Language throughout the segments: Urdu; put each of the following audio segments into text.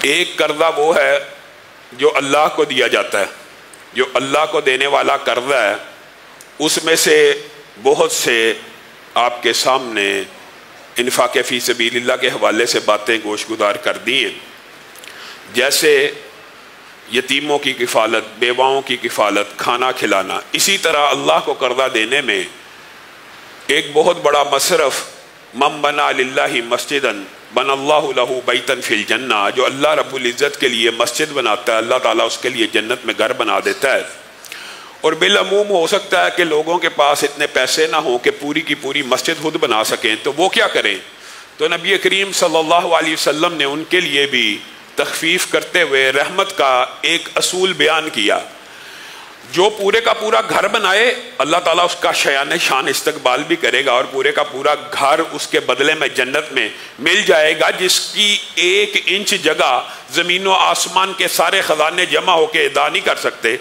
ایک قرضہ وہ ہے جو اللہ کو دیا جاتا ہے، جو اللہ کو دینے والا قرضہ ہے، اس میں سے بہت سے آپ کے سامنے انفاق فی سبیل اللہ کے حوالے سے باتیں گوش گزار کر دی ہیں، جیسے یتیموں کی کفالت، بیواؤں کی کفالت، کھانا کھلانا۔ اسی طرح اللہ کو قرضہ دینے میں ایک بہت بڑا مصرف، من بنا للہ مسجداً بن اللہ لہ بیتاً فی الجنہ، جو اللہ رب العزت کے لیے مسجد بناتا ہے اللہ تعالیٰ اس کے لیے جنت میں گھر بنا دیتا ہے۔ اور بالعموم ہو سکتا ہے کہ لوگوں کے پاس اتنے پیسے نہ ہوں کہ پوری کی پوری مسجد خود بنا سکیں، تو وہ کیا کریں؟ تو نبی کریم صلی اللہ علیہ وسلم نے ان کے لیے بھی تخفیف کرتے ہوئے رحمت کا ایک اصول بیان کیا، جو پورے کا پورا گھر بنائے اللہ تعالیٰ اس کا شایان شان استقبال بھی کرے گا، اور پورے کا پورا گھر اس کے بدلے میں جنت میں مل جائے گا، جس کی 1 انچ جگہ زمین و آسمان کے سارے خزانے جمع ہو کے ادا نہیں کر سکتے۔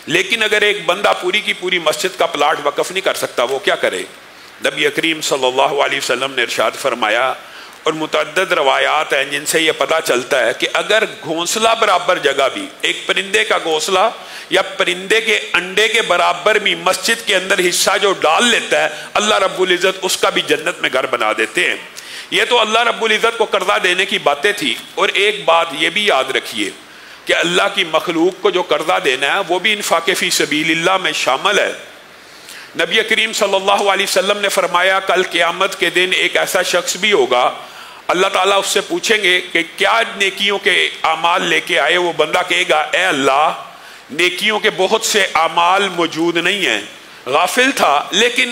لیکن اگر ایک بندہ پوری کی پوری مسجد کا پلاٹ وقف نہیں کر سکتا، وہ کیا کرے؟ نبی کریم صلی اللہ علیہ وسلم نے ارشاد فرمایا، اور متعدد روایات ہیں جن سے یہ پتہ چلتا ہے کہ اگر گھونسلہ برابر جگہ بھی، ایک پرندے کا گھونسلہ یا پرندے کے انڈے کے برابر بھی مسجد کے اندر حصہ جو ڈال لیتا ہے، اللہ رب العزت اس کا بھی جنت میں گھر بنا دیتے ہیں۔ یہ تو اللہ رب العزت کو قرضہ دینے کی باتیں تھی۔ اور ایک بات یہ بھی یاد رکھیے کہ اللہ کی مخلوق کو جو قرضہ دینا ہے وہ بھی انفاق فی سبیل اللہ میں شامل ہے۔ نبی کریم صلی اللہ علیہ وسلم نے فرمایا، کل قیامت کے دن ایک ایسا شخص بھی ہوگا، اللہ تعالیٰ اس سے پوچھیں گے کہ کیا نیکیوں کے اعمال لے کے آئے؟ وہ بندہ کہے گا، اے اللہ، نیکیوں کے بہت سے اعمال موجود نہیں ہیں، غافل تھا، لیکن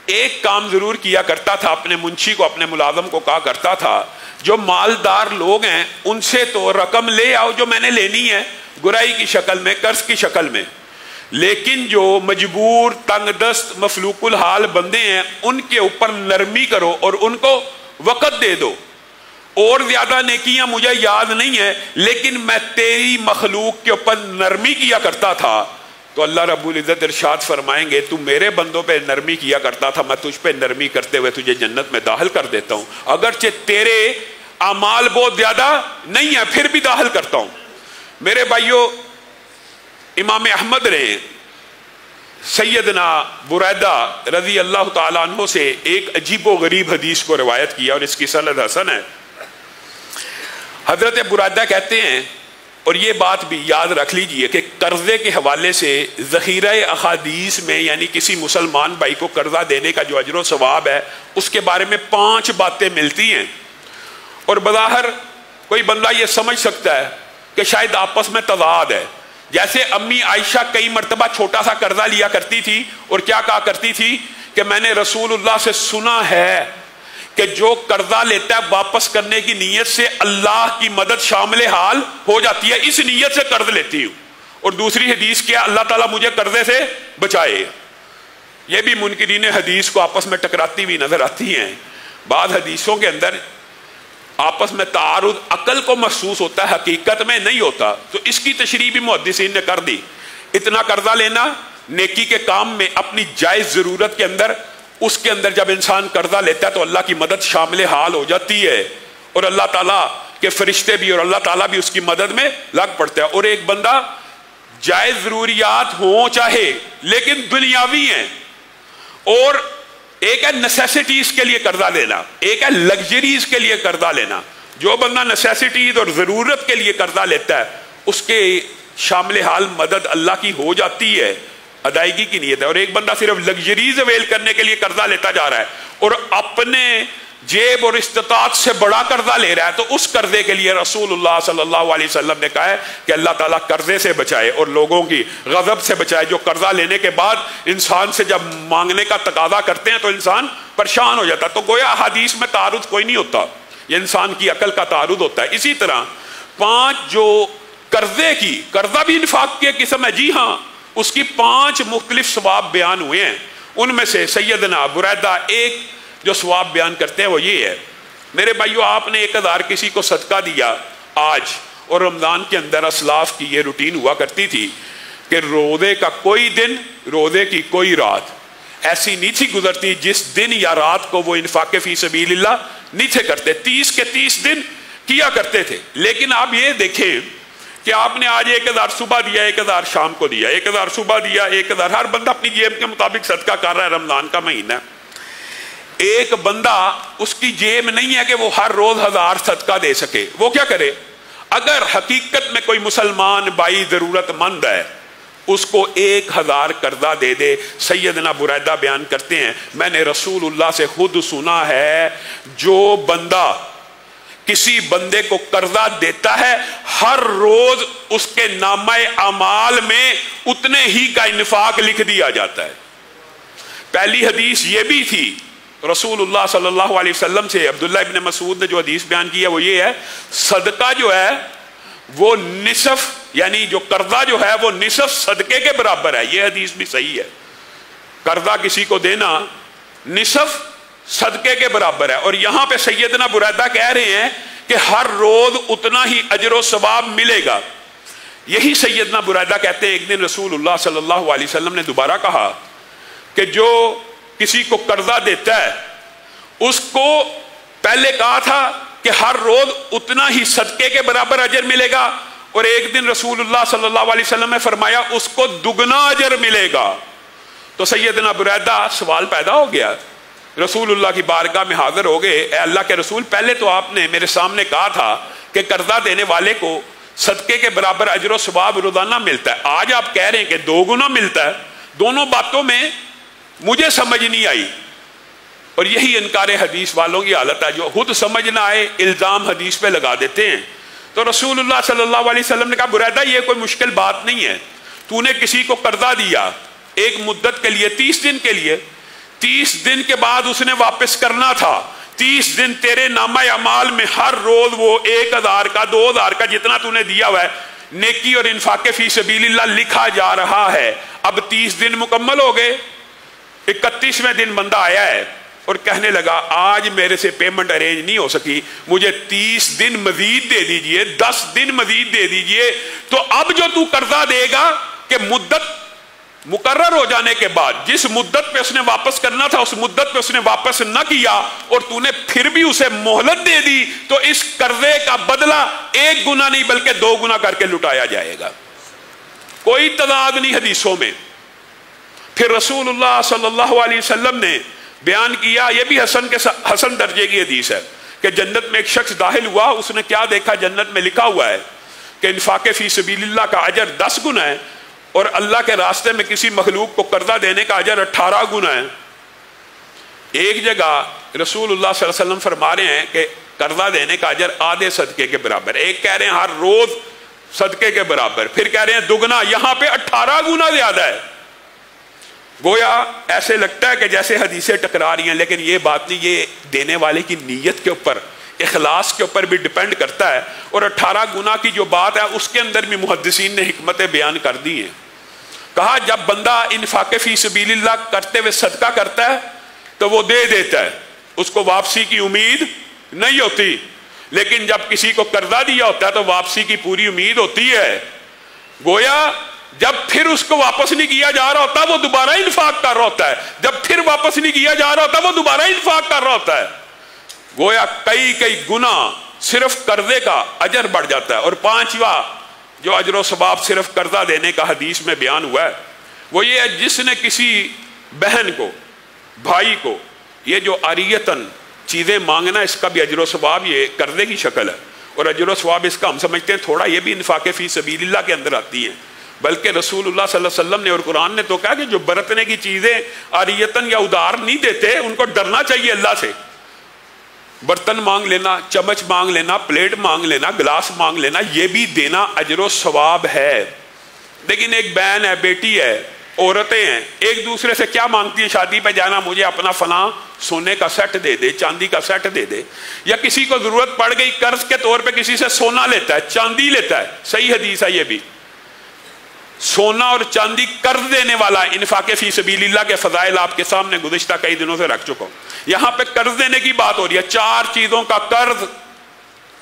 ایک کام ضرور کیا کرتا تھا، اپنے منشی کو، اپنے ملازم کو کہا کرتا تھا، جو مالدار لوگ ہیں ان سے تو رقم لے آؤ جو میں نے لینی ہے، گرائی کی شکل میں، قرض کی شکل میں، لیکن جو مجبور، تنگ دست، مفلوق الحال بندے ہیں ان کے اوپر نرمی کرو اور ان کو وقت دے دو۔ اور زیادہ نیکیاں مجھے یاد نہیں ہیں، لیکن میں تیری مخلوق کے اوپر نرمی کیا کرتا تھا۔ تو اللہ رب العزت ارشاد فرمائیں گے، تو میرے بندوں پہ نرمی کیا کرتا تھا، میں تجھ پہ نرمی کرتے ہوئے تجھے جنت میں داخل کر دیتا ہوں، اگرچہ تیرے اعمال بہت زیادہ نہیں ہیں پھر بھی داخل کرتا ہوں۔ میرے بھائیو، امام احمد نے سیدنا بریدہ رضی اللہ تعالیٰ عنہ سے ایک عجیب و غریب حدیث کو روایت کیا، اور اس کی سند حسن ہے۔ حضرت بریدہ کہتے ہیں، اور یہ بات بھی یاد رکھ لیجئے کہ قرضے کے حوالے سے ذخیرہ احادیث میں، یعنی کسی مسلمان بھائی کو قرضہ دینے کا جو اجر و ثواب ہے، اس کے بارے میں 5 باتیں ملتی ہیں۔ اور بظاہر کوئی بندہ یہ سمجھ سکتا ہے کہ شاید آپس میں تضاد ہے، جیسے امی عائشہ کئی مرتبہ چھوٹا سا قرضہ لیا کرتی تھی اور کیا کہا کرتی تھی کہ میں نے رسول اللہ سے سنا ہے کہ جو قرضہ لیتا ہے واپس کرنے کی نیت سے اللہ کی مدد شامل حال ہو جاتی ہے، اس نیت سے قرض لیتی ہوں۔ اور دوسری حدیث کیا، اللہ تعالیٰ مجھے قرضے سے بچائے۔ یہ بھی منکرین حدیث کو آپس میں ٹکراتی ہوئی نظر آتی ہیں۔ بعض حدیثوں کے اندر آپس میں تعارض عقل کو محسوس ہوتا ہے، حقیقت میں نہیں ہوتا، تو اس کی تشریح بھی محدثین نے کر دی۔ اتنا قرضہ لینا نیکی کے کام میں اپنی جائز ضرورت کے اندر، اس کے اندر جب انسان قرضہ لیتا ہے تو اللہ کی مدد شامل حال ہو جاتی ہے، اور اللہ تعالیٰ کے فرشتے بھی اور اللہ تعالیٰ بھی اس کی مدد میں لگ پڑتا ہے۔ اور ایک بندہ جائز ضروریات ہوں چاہے لیکن دنیاوی ہیں، اور ایک ہے نیسیسٹیز کے لیے قرضہ لینا، ایک ہے لگژریز کے لیے قرضہ لینا۔ جو بندہ نیسیسٹیز اور ضرورت کے لیے قرضہ لیتا ہے اس کے شامل حال مدد اللہ کی ہو جاتی ہے، ادائیگی کی نیت ہے۔ اور ایک بندہ صرف لگژریز اویل کرنے کے لیے قرضہ لیتا جا رہا ہے اور اپنے جیب اور استطاعت سے بڑا قرضہ لے رہا ہے، تو اس قرضے کے لیے رسول اللہ صلی اللہ علیہ وسلم نے کہا ہے کہ اللہ تعالیٰ قرضے سے بچائے اور لوگوں کی غضب سے بچائے، جو قرضہ لینے کے بعد انسان سے جب مانگنے کا تقاضا کرتے ہیں تو انسان پریشان ہو جاتا ہے۔ تو گویا حدیث میں تعارض کوئی نہیں ہوتا، یہ انسان کی عقل کا تعارض ہوتا ہے۔ اسی طرح 5 جو قرضہ بھی انفاق کی قسم ہے، جی ہاں، اس کی 5 مختلف ثواب بیان ہوئے ہیں۔ ان میں سے سیدنا بریدہ ایک جو ثواب بیان کرتے ہیں وہ یہ ہے، میرے بھائیو، آپ نے 1000 کسی کو صدقہ دیا آج، اور رمضان کے اندر اسلاف کی یہ روٹین ہوا کرتی تھی کہ روزے کا کوئی دن، روزے کی کوئی رات ایسی نہیں تھی گزرتی جس دن یا رات کو وہ انفاق فی سبیل اللہ نہیں تھے کرتے۔ 30 کے 30 دن کیا کرتے تھے. لیکن آپ یہ دیکھیں کہ آپ نے آج 1000 صبح دیا, 1000 شام کو دیا, 1000 صبح دیا, 1000, ہر بندہ اپنی جیب کے مطابق صدقہ کر رہا ہے. رمضان کا مہینہ, ایک بندہ اس کی جیب نہیں ہے کہ وہ ہر روز 1000 صدقہ دے سکے. وہ کیا کرے؟ اگر حقیقت میں کوئی مسلمان بھائی ضرورت مند ہے, اس کو 1000 قرضہ دے دے. سیدنا بریدہ بیان کرتے ہیں, میں نے رسول اللہ سے خود سنا ہے, جو بندہ کسی بندے کو قرضہ دیتا ہے, ہر روز اس کے نامہ اعمال میں اتنے ہی کا انفاق لکھ دیا جاتا ہے. پہلی حدیث یہ بھی تھی رسول اللہ صلی اللہ علیہ وسلم سے, عبداللہ ابن مسعود نے جو حدیث بیان کی ہے وہ یہ ہے, صدقہ جو ہے وہ نصف, یعنی جو قرضہ جو ہے وہ نصف صدقے کے برابر ہے. یہ حدیث بھی صحیح ہے. قرضہ کسی کو دینا نصف صدقے کے برابر ہے. اور یہاں پہ سیدنا بریدہ کہہ رہے ہیں کہ ہر روز اتنا ہی اجر و ثواب ملے گا. یہی سیدنا بریدہ کہتے ہیں, ایک دن رسول اللہ صلی اللہ علیہ وسلم نے دوبارہ کہا کہ جو کسی کو قرضہ دیتا ہے اس کو پہلے کہا تھا کہ ہر روز اتنا ہی صدقے کے برابر اجر ملے گا, اور ایک دن رسول اللہ صلی اللہ علیہ وسلم نے فرمایا اس کو دگنا اجر ملے گا. تو سیدنا بریدہ سوال پیدا ہو گیا, رسول اللہ کی بارگاہ میں حاضر ہو گئے, اے اللہ کے رسول, پہلے تو آپ نے میرے سامنے کہا تھا کہ قرضہ دینے والے کو صدقے کے برابر اجر و ثواب روزانہ ملتا ہے, آج آپ کہہ رہے ہیں کہ 2 گنا ملتا ہے. دونوں باتوں میں مجھے سمجھ نہیں آئی. اور یہی انکار حدیث والوں کی حالت ہے, جو خود سمجھ نہ آئے الزام حدیث پہ لگا دیتے ہیں. تو رسول اللہ صلی اللہ علیہ وسلم نے کہا, بریدہ یہ کوئی مشکل بات نہیں ہے, تو نے کسی کو قرضہ دیا ایک مدت کے لیے, 30 دن کے لیے, 30 دن کے بعد اس نے واپس کرنا تھا. 30 دن تیرے نامہ اعمال میں ہر روز وہ 1000 کا 2000 کا جتنا تو نے دیا ہوا ہے نیکی اور انفاق فی سبیل اللہ لکھا جا رہا ہے. اب 30 دن مکمل ہو گئے, 31ویں دن بندہ آیا ہے اور کہنے لگا آج میرے سے پیمنٹ ارینج نہیں ہو سکی, مجھے 30 دن مزید دے دیجئے, 10 دن مزید دے دیجئے. تو اب جو تو قرضہ دے گا کہ مدت مقرر ہو جانے کے بعد جس مدت پہ اس نے واپس کرنا تھا اس مدت پہ اس نے واپس نہ کیا اور تو نے پھر بھی اسے مہلت دے دی, تو اس قرضے کا بدلہ 1 گنا نہیں بلکہ 2 گنا کر کے لٹایا جائے گا. کوئی تضاد نہیں حدیثوں میں. پھر رسول اللہ صلی اللہ علیہ وسلم نے بیان کیا, یہ بھی حسن درجے کی حدیث ہے, کہ جنت میں ایک شخص داخل ہوا, اس نے کیا دیکھا, جنت میں لکھا ہوا ہے کہ انفاق فی سبیل اللہ کا اجر 10 گنا ہے اور اللہ کے راستے میں کسی مخلوق کو قرضہ دینے کا اجر 18 گنا ہے. ایک جگہ رسول اللہ صلی اللہ علیہ وسلم فرما رہے ہیں کہ قرضہ دینے کا اجر آدھے صدقے کے برابر, ایک کہہ رہے ہیں ہر روز صدقے کے برابر, پھر کہہ رہے ہیں دگنا, یہاں پہ 18 گنا زیادہ ہے. گویا ایسے لگتا ہے کہ جیسے حدیثیں ٹکرا رہی ہیں, لیکن یہ بات نہیں, یہ دینے والے کی نیت کے اوپر, اخلاص کے اوپر بھی ڈیپینڈ کرتا ہے. اور 18 گنا کی جو بات ہے اس کے اندر بھی محدثین نے حکمتیں بیان کر دی ہیں. کہا جب بندہ انفاق فی سبیل اللہ کرتے ہوئے صدقہ کرتا ہے تو وہ دے دیتا ہے, اس کو واپسی کی امید نہیں ہوتی, لیکن جب کسی کو قرضہ دیا ہوتا ہے تو واپسی کی پوری امید ہوتی ہے. گویا جب پھر اس کو واپس نہیں کیا جا رہا ہوتا وہ دوبارہ انفاق کر رہا ہوتا ہے, جب پھر واپس نہیں کیا جا رہا ہوتا وہ دوبارہ انفاق کر رہا ہوتا ہے. گویا کئی گنا صرف قرضے کا اجر بڑھ جاتا ہے. اور 5واں جو اجر و ثواب صرف قرضہ دینے کا حدیث میں بیان ہوا ہے وہ یہ ہے, جس نے کسی بہن کو, بھائی کو, یہ جو عاریتاً چیزیں مانگنا اس کا بھی اجر و ثواب یہ قرضے کی شکل ہے, اور اجر و ثواب اس کا ہم سمجھتے ہیں تھوڑا یہ بھی انفاق فی سبیل اللہ کے اندر آتی ہیں. بلکہ رسول اللہ صلی اللہ علیہ وسلم نے اور قرآن نے تو کہا کہ جو برتنے کی چیزیں عاریتاً یا ادار نہیں دیتے ان کو ڈرنا چاہیے اللہ سے. برتن مانگ لینا, چمچ مانگ لینا, پلیٹ مانگ لینا, گلاس مانگ لینا, یہ بھی دینا اجر و ثواب ہے. لیکن ایک بہن ہے, بیٹی ہے, عورتیں ہیں, ایک دوسرے سے کیا مانگتی ہیں شادی پہ جانا, مجھے اپنا فلاں سونے کا سیٹ دے دے, چاندی کا سیٹ دے دے, یا کسی کو ضرورت پڑ گئی قرض کے طور پہ کسی سے سونا لیتا ہے, چاندی لیتا ہے. صحیح حدیث ہے یہ بھی, سونا اور چاندی قرض دینے والا. انفاق فی سبیل اللہ کے فضائل آپ کے سامنے گزشتہ کئی دنوں سے رکھ چکا ہوں. یہاں پہ قرض دینے کی بات ہو رہی ہے, 4 چیزوں کا قرض,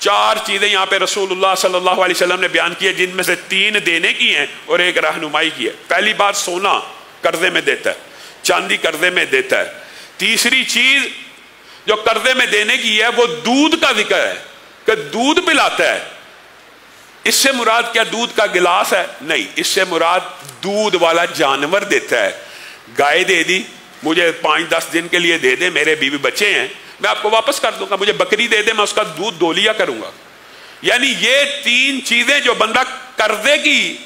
4 چیزیں یہاں پہ رسول اللہ صلی اللہ علیہ وسلم نے بیان کی ہے, جن میں سے 3 دینے کی ہیں اور 1 رہنمائی کی ہے. پہلی بات, سونا قرضے میں دیتا ہے, چاندی قرضے میں دیتا ہے. تیسری چیز جو قرضے میں دینے کی ہے وہ دودھ کا ذکر ہے. کہ دودھ پلاتا ہے، اس سے مراد کیا دودھ کا گلاس ہے؟ نہیں، اس سے مراد دودھ والا جانور دیتا ہے۔ گائے دے دی، مجھے 5-10 دن کے لیے دے دے، میرے بیوی بچے ہیں، میں آپ کو واپس کر دوں گا۔ مجھے بکری دے دے، میں اس کا دودھ دو لیا کروں گا۔ یعنی یہ 3 چیزیں جو بندہ قرضے کی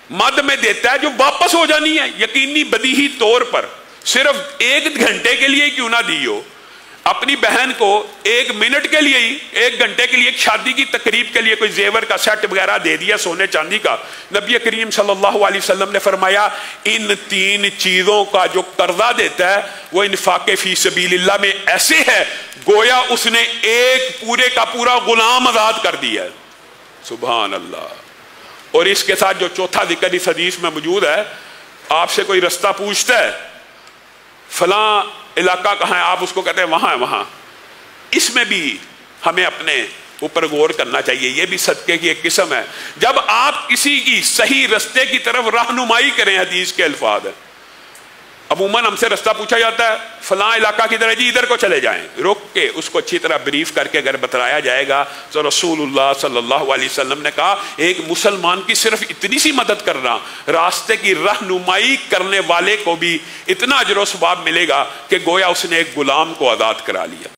مد میں دیتا ہے جو واپس ہو جانی ہے، یقینی بدیہی طور پر، صرف 1 گھنٹے کے لیے کیوں نہ دی ہو، اپنی بہن کو 1 منٹ کے لیے ہی، 1 گھنٹے کے لیے، ایک شادی کی تقریب کے لیے کوئی زیور کا سیٹ وغیرہ دے دیا سونے چاندی کا، نبی کریم صلی اللہ علیہ وسلم نے فرمایا ان 3 چیزوں کا جو قرضہ دیتا ہے وہ انفاق فی سبیل اللہ میں ایسے ہے گویا اس نے ایک پورے کا پورا غلام آزاد کر دیا ہے۔ سبحان اللہ۔ اور اس کے ساتھ جو چوتھا ذکر اس حدیث میں موجود ہے، آپ سے کوئی رستہ پوچھتا ہے فلاں علاقہ کہاں ہے، آپ اس کو کہتے ہیں وہاں ہے، وہاں، اس میں بھی ہمیں اپنے اوپر غور کرنا چاہیے۔ یہ بھی صدقے کی ایک قسم ہے۔ جب آپ کسی کی صحیح رستے کی طرف رہنمائی کریں، حدیث کے الفاظ ہیں، عموماً ہم سے رستہ پوچھا جاتا ہے فلاں علاقہ کی طرح، جی ادھر کو چلے جائیں، روک کے اس کو اچھی طرح بریف کر کے اگر بتلایا جائے گا تو رسول اللہ صلی اللہ علیہ وسلم نے کہا ایک مسلمان کی صرف اتنی سی مدد کرنا، راستے کی رہنمائی کرنے والے کو بھی اتنا اجر و ثواب ملے گا کہ گویا اس نے ایک غلام کو آزاد کرا لیا۔